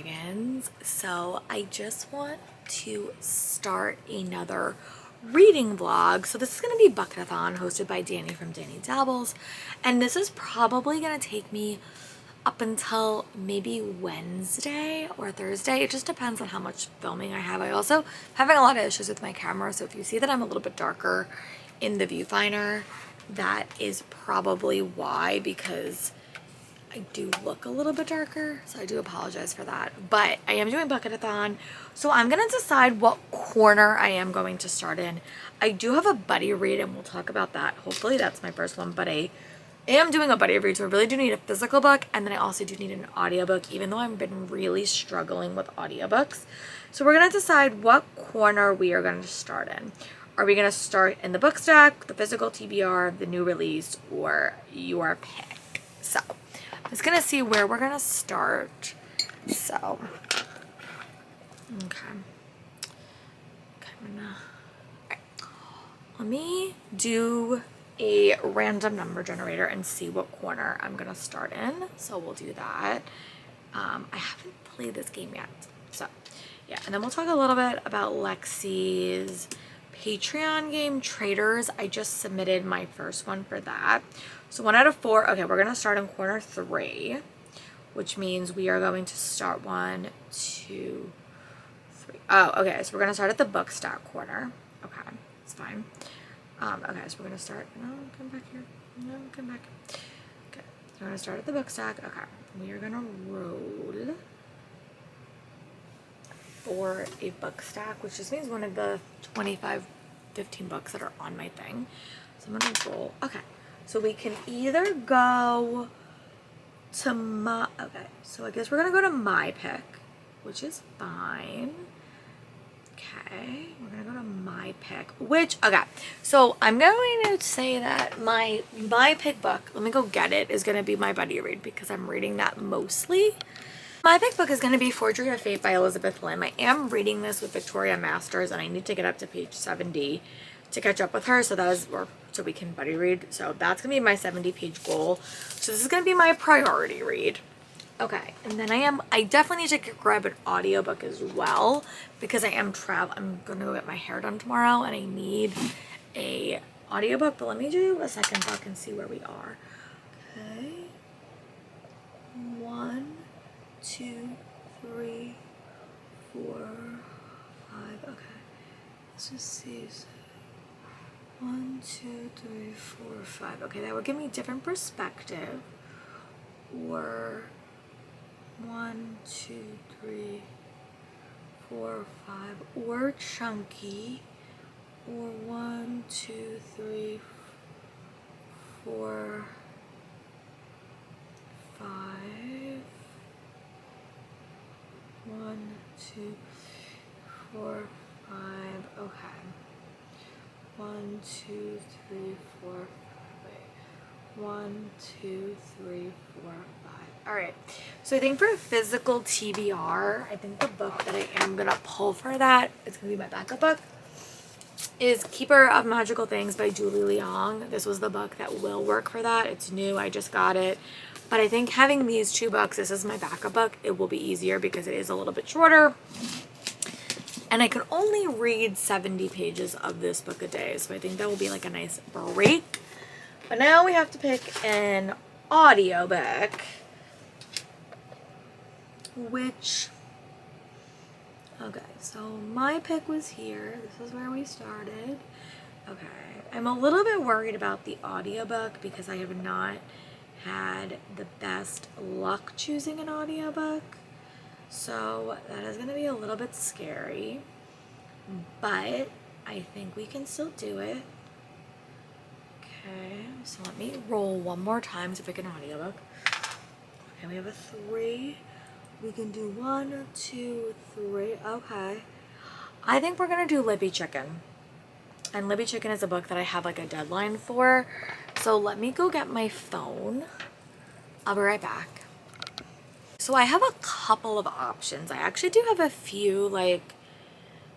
dragons. So I just want to start another reading vlog. So this is going to be Bucketathon, hosted by Danny from Danny Dabbles, and this is probably going to take me up until maybe Wednesday or Thursday. It just depends on how much filming I have. I also having a lot of issues with my camera, so if you see that I'm a little bit darker in the viewfinder, that is probably why, because I do look a little bit darker, so I do apologize for that. But I am doing Bucketathon, so I'm gonna decide what corner I am going to start in. I do have a buddy read, and we'll talk about that. Hopefully that's my first one, but I am doing a buddy read, so I really do need a physical book, and then I also do need an audiobook, even though I've been really struggling with audiobooks. So we're gonna decide what corner we are going to start in. Are we gonna start in the book stack, the physical TBR, the new release, or your pick? So I'm just gonna see where we're gonna start. So, okay, I'm gonna, all right. Let me do a random number generator and see what corner I'm gonna start in. So we'll do that. I haven't played this game yet, so yeah. And then we'll talk a little bit about Lexi's Patreon game, Traders. I just submitted my first one for that. So 1 out of 4. Okay, we're gonna start in corner 3, which means we are going to start 1, 2, 3. Oh, okay, so we're gonna start at the book stack corner. Okay, it's fine. Okay, so we're gonna start. No, come back here. No, come back. Okay, so we're gonna start at the book stack. Okay, we are gonna roll for a book stack, which just means one of the 15 books that are on my thing. So I'm gonna roll. Okay, so we can either go to my, okay, so I guess we're gonna go to my pick, which is fine. Okay, we're gonna go to my pick, which, okay, so I'm going to say that my pick book, let me go get it, is gonna be my buddy read, because I'm reading that mostly. My pick book is going to be Forgery of Fate by Elizabeth Lim. I am reading this with Victoria Masters, and I need to get up to page 70 to catch up with her, so that is, or so we can buddy read. So that's going to be my 70-page goal. So this is going to be my priority read. Okay, and then I definitely need to grab an audiobook as well, because I'm going to go get my hair done tomorrow, and I need a audiobook. But let me do a second book and see where we are. Okay. 1, 2, 3, 4, 5. Okay, let's just see. 1, 2, 3, 4, 5. Okay, that would give me a different perspective. Or 1, 2, 3, 4, 5. Or chunky. Or 1, 2, 3, 4, 5. 1, 2, 4, 5. Okay. 1, 2, 3, 4. Wait. 1, 2, 3, 4, 5. All right. So I think for physical TBR, I think the book that I am gonna pull for that, it's gonna be my backup book, is Keeper of Magical Things by Julie Leong. This was the book that will work for that. It's new. I just got it. But I think having these 2 books, this is my backup book, it will be easier because it is a little bit shorter. And I can only read 70 pages of this book a day. So I think that will be like a nice break. But now we have to pick an audiobook, which, okay, so my pick was here. This is where we started. Okay, I'm a little bit worried about the audiobook because I have not had the best luck choosing an audiobook, so that is going to be a little bit scary, but I think we can still do it. Okay, so let me roll one more time to pick an audiobook. Okay, we have a 3. We can do 1, 2, 3. Okay, I think we're gonna do Libby Chicken. And Libby Chicken is a book that I have like a deadline for. So let me go get my phone. I'll be right back. So I have a couple of options. I actually do have a few like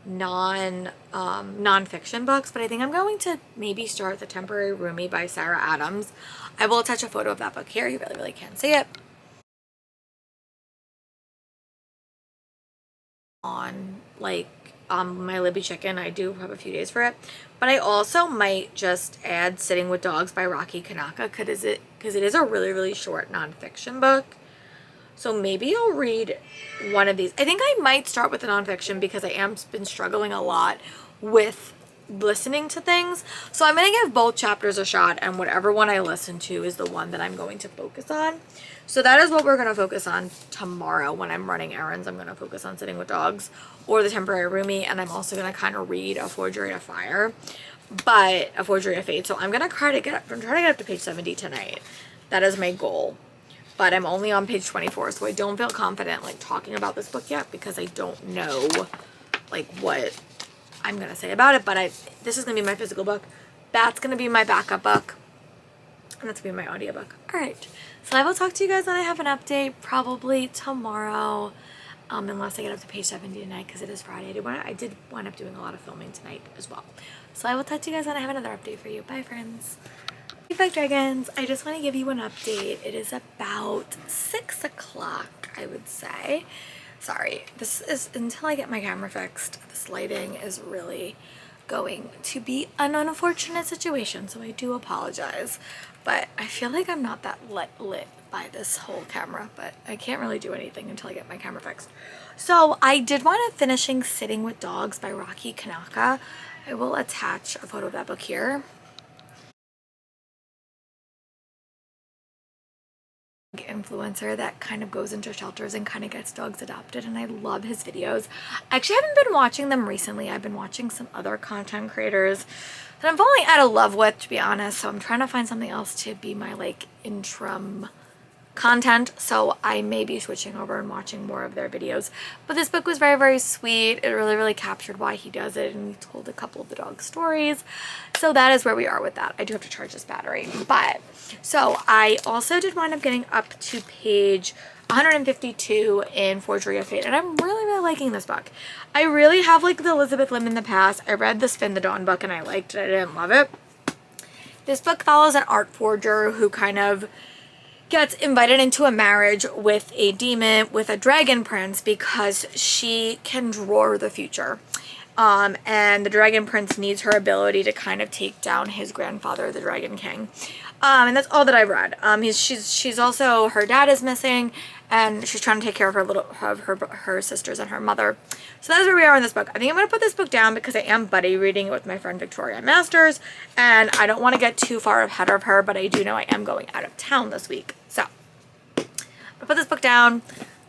non-fiction books, but I think I'm going to maybe start The Temporary Roomie by Sarah Adams. I will attach a photo of that book here. You really can't see it. on like my Libby Chicken. I do have a few days for it, but I also might just add Sitting with Dogs by Rocky Kanaka because it is a really short nonfiction book. So maybe I'll read one of these. I think I might start with the nonfiction because I am been struggling a lot with listening to things. So I'm going to give both chapters a shot, and whatever one I listen to is the one that I'm going to focus on. So that is what we're going to focus on tomorrow when I'm running errands. I'm going to focus on Sitting with Dogs or The Temporary Roomie, and I'm also going to kind of read A Forgery of Fire, but A Forgery of Fate. So I'm going to try to get up to page 70 tonight. That is my goal. But I'm only on page 24, so I don't feel confident like talking about this book yet because I don't know like what I'm gonna say about it. But this is gonna be my physical book. That's gonna be my backup book, and that's gonna be my audiobook. All right, so I will talk to you guys when I have an update, probably tomorrow, unless I get up to page 70 tonight because it is Friday. I did wind up doing a lot of filming tonight as well. So I will talk to you guys when I have another update for you. Bye, friends. Hey Dragons, I just want to give you an update. It is about 6 o'clock, I would say. Sorry, this is until I get my camera fixed. This lighting is really going to be an unfortunate situation, so I do apologize. But I feel like I'm not that lit by this whole camera, but I can't really do anything until I get my camera fixed. So I did want to finishing Sitting with Dogs by Rocky Kanaka. I will attach a photo of that book here. Influencer that kind of goes into shelters and kind of gets dogs adopted, and I love his videos. I actually haven't been watching them recently. I've been watching some other content creators that I'm falling out of love with, to be honest, so I'm trying to find something else to be my like interim content, so I may be switching over and watching more of their videos. But this book was very sweet. It really captured why he does it, and he told a couple of the dog stories. So that is where we are with that. I do have to charge this battery, but so I also did wind up getting up to page 152 in Forgery of Fate, and I'm really liking this book. I really have liked the Elizabeth Lim in the past. I read the Spin the Dawn book and I liked it. I didn't love it. This book follows an art forger who kind of gets invited into a marriage with a demon, with a dragon prince, because she can draw the future. And the dragon prince needs her ability to kind of take down his grandfather, the Dragon King. And that's all that I've read. She's also, her dad is missing, and she's trying to take care of her sisters and her mother. So that's where we are in this book. I think I'm going to put this book down because I am buddy reading it with my friend Victoria Masters, and I don't want to get too far ahead of her, but I do know I am going out of town this week. So I'll put this book down.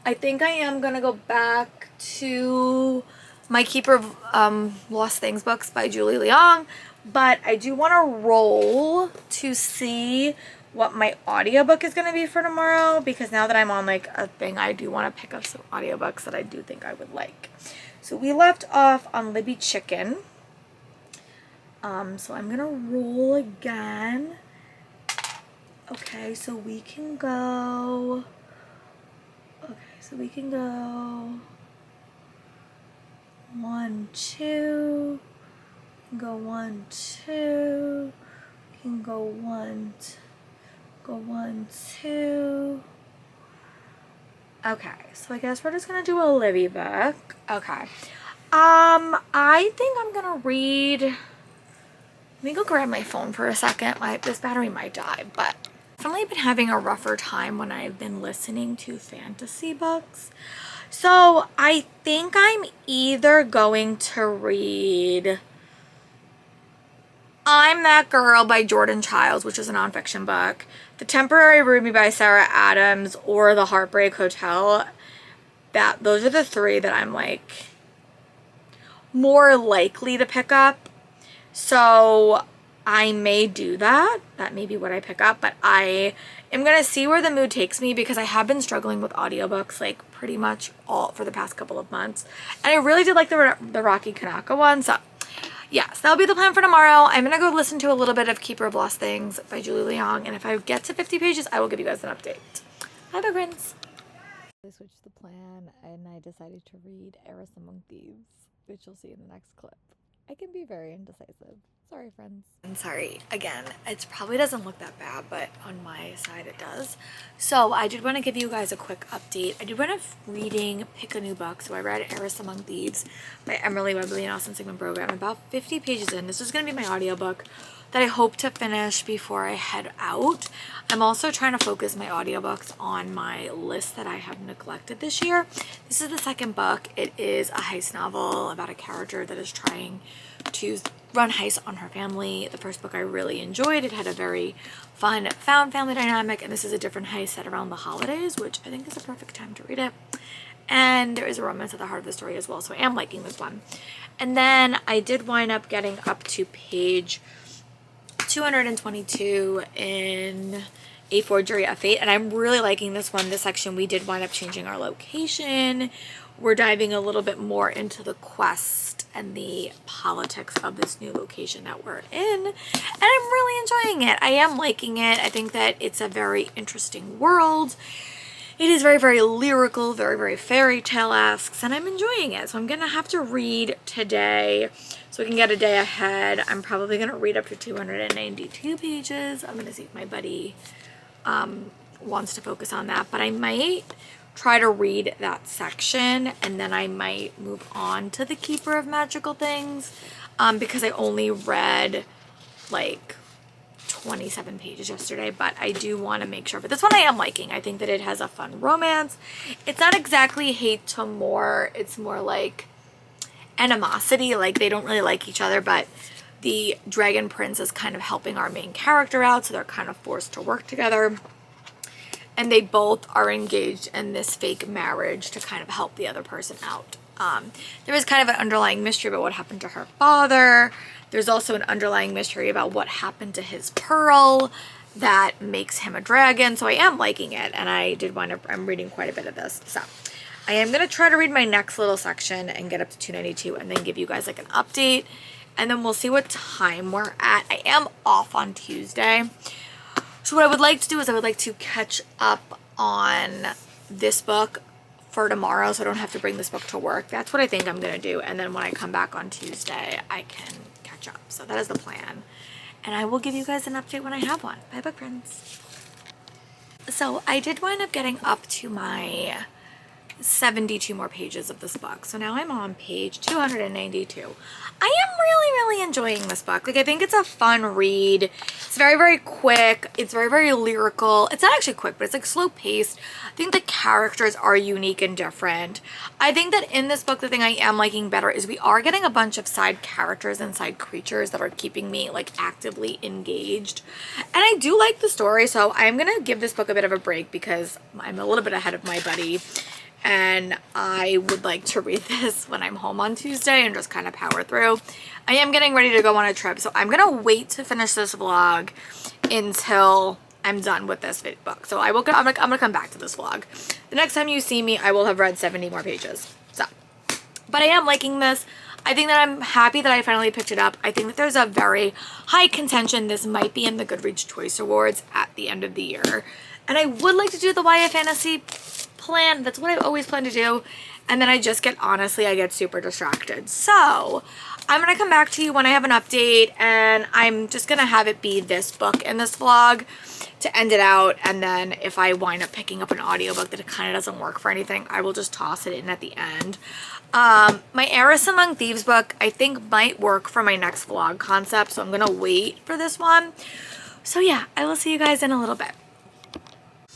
I think I am going to go back to my Keeper of Lost Things books by Julie Leong, but I do want to roll to see what my audiobook is going to be for tomorrow, because now that I'm on like a thing, I do want to pick up some audiobooks that I do think I would like. So we left off on Libby Chicken. So I'm going to roll again. Okay, so we can go... Okay, so we can go 1, 2, we can go 1, 2, we can go 1, 2. Okay, so I guess we're just gonna do a Libby book. Okay. I think I'm gonna read. Let me go grab my phone for a second. This battery might die, but definitely been having a rougher time when I've been listening to fantasy books. So I think I'm either going to read I'm That Girl by Jordan Childs, which is a nonfiction book, The Temporary Roomie by Sarah Adams, or The Heartbreak Hotel. Those are the three that I'm like more likely to pick up. So I may do that. That may be what I pick up, but I am going to see where the mood takes me, because I have been struggling with audiobooks like pretty much all for the past couple of months. And I really did like the Rocky Kanaka one. So yes, that'll be the plan for tomorrow. I'm going to go listen to a little bit of Keeper of Lost Things by Julie Leong, and if I get to 50 pages, I will give you guys an update. Bye, bye, friends. I switched the plan, and I decided to read Heiress Among Thieves, which you'll see in the next clip. I can be very indecisive. Sorry, friends. I'm sorry. Again, it probably doesn't look that bad, but on my side it does. So I did want to give you guys a quick update. I did want to pick a new book. So I read Heiress Among Thieves by Emily Webley and Austin Sigmund Program. About 50 pages in. This is going to be my audiobook that I hope to finish before I head out. I'm also trying to focus my audiobooks on my list that I have neglected this year. This is the second book. It is a heist novel about a character that is trying to run heists on her family. The first book I really enjoyed. It had a very fun found family dynamic, and this is a different heist set around the holidays, which I think is a perfect time to read it. And there is a romance at the heart of the story as well, so I am liking this one. And then I did wind up getting up to page 222 in A Forgery of Fate, and I'm really liking this one. This section, we did wind up changing our location. We're diving a little bit more into the quest and the politics of this new location that we're in, and I'm really enjoying it. I am liking it. I think that it's a very interesting world. It is very, very lyrical, very, very fairy tale-esque, and I'm enjoying it. So I'm gonna have to read today so we can get a day ahead. I'm probably gonna read up to 292 pages. I'm gonna see if my buddy wants to focus on that, but I might try to read that section, and then I might move on to The Keeper of Magical Things, because I only read like 27 pages yesterday, but I do want to make sure. But this one I am liking. I think that it has a fun romance. It's not exactly hate to more, it's more like animosity, like they don't really like each other, but the dragon prince is kind of helping our main character out, so they're kind of forced to work together. And they both are engaged in this fake marriage to kind of help the other person out. There is kind of an underlying mystery about what happened to her father. There's also an underlying mystery about what happened to his pearl that makes him a dragon. So I am liking it, and I did wind up, I'm reading quite a bit of this. So I am going to try to read my next little section and get up to 292 and then give you guys like an update. And then we'll see what time we're at. I am off on Tuesday. So what I would like to do is I would like to catch up on this book for tomorrow so I don't have to bring this book to work. That's what I think I'm going to do. And then when I come back on Tuesday, I can catch up. So that is the plan. And I will give you guys an update when I have one. Bye, book friends. So I did wind up getting up to my 72 more pages of this book. So now I'm on page 292. I am really enjoying this book. Like, I think it's a fun read. It's very, very quick. It's very, very lyrical. It's not actually quick, but it's like slow paced. I think the characters are unique and different. I think that in this book, the thing I am liking better is we are getting a bunch of side characters and side creatures that are keeping me like actively engaged. And I do like the story, so I'm gonna give this book a bit of a break because I'm a little bit ahead of my buddy. And I would like to read this when I'm home on Tuesday and just kind of power through. I am getting ready to go on a trip, so I'm gonna wait to finish this vlog until I'm done with this book. So I'm gonna come back to this vlog. The next time you see me, I will have read 70 more pages. So, but I am liking this. I think that I'm happy that I finally picked it up. I think that there's a very high contention this might be in the Goodreads Choice Awards at the end of the year. And I would like to do the YA Fantasy plan. That's what I always plan to do. And then I get super distracted. So I'm going to come back to you when I have an update, and I'm just going to have it be this book in this vlog to end it out. And then if I wind up picking up an audiobook that it kind of doesn't work for anything, I will just toss it in at the end. My Heiress Among Thieves book, I think might work for my next vlog concept. So I'm going to wait for this one. So yeah, I will see you guys in a little bit.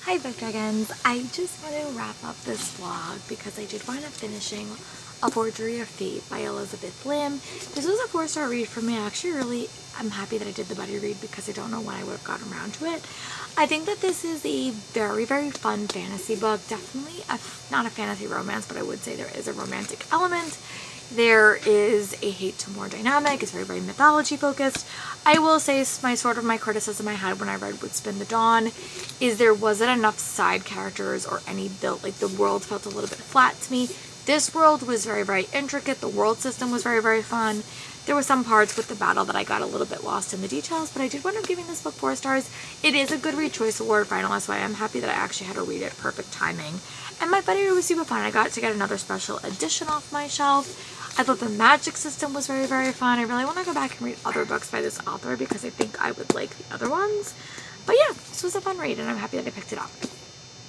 Hi Book Dragons, I just want to wrap up this vlog because I did wind up finishing A Forgery of Fate by Elizabeth Lim. This was a 4-star read for me. I'm happy that I did the buddy read because I don't know when I would have gotten around to it. I think that this is a very, very fun fantasy book. Definitely not a fantasy romance, but I would say there is a romantic element. There is a hate to more dynamic. It's very, very mythology focused. I will say my criticism I had when I read Would Spin the Dawn is there wasn't enough side characters or any built, like the world felt a little bit flat to me. This world was very, very intricate. The world system was very, very fun. There were some parts with the battle that I got a little bit lost in the details, but I did wind up giving this book 4 stars. It is a Goodreads Choice Award finalist, so I am happy that I actually had to read it. Perfect timing. And my buddy was super fun. I got to get another special edition off my shelf. I thought the magic system was very, very fun. I really want to go back and read other books by this author because I think I would like the other ones. But yeah, this was a fun read and I'm happy that I picked it up.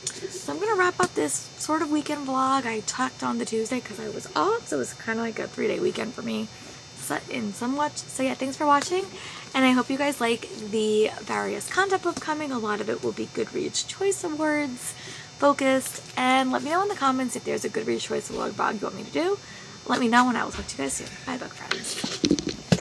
So I'm going to wrap up this sort of weekend vlog. I tacked on the Tuesday because I was off, so it was kind of like a 3-day weekend for me in somewhat. So yeah, thanks for watching, and I hope you guys like the various content upcoming. A lot of it will be Goodreads Choice Awards focused, and let me know in the comments if there's a Goodreads Choice Award blog you want me to do. Let me know, and I will talk to you guys soon. Bye, book friends.